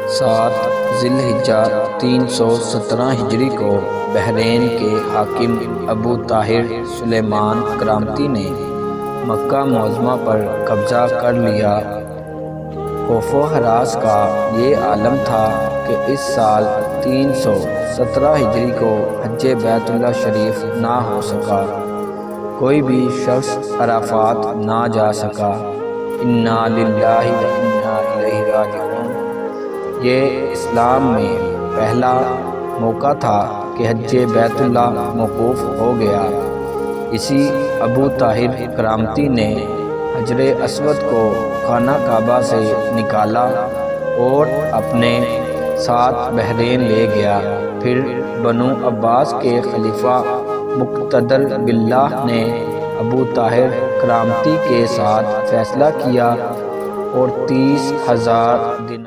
7 ज़िलहिज्जा 317 हिजरी को बहरैन के हाकिम अबू ताहिर सुलेमान करामती ने मक्का मुअज़्ज़मा पर कब्ज़ा कर लिया। खौफ़ो हरास का ये आलम था कि इस साल 317 हिजरी को हज्ज बैतुल्लाह शरीफ ना हो सका, कोई भी शख्स अराफात ना जा सका। इन्ना लिल्लाहि व इन्ना इलैहि राजिऊन। ये इस्लाम में पहला मौका था कि हज्ज बैतुल्लाह मौकूफ़ हो गया। इसी अबू ताहिर करामती ने हजरे अस्वद को खाना काबा से निकाला और अपने साथ बहरैन ले गया। फिर बनु अब्बास के खलीफा मुक़्तदर बिल्लाह ने अबू ताहिर करामती के साथ फ़ैसला किया और 30,000 दिनार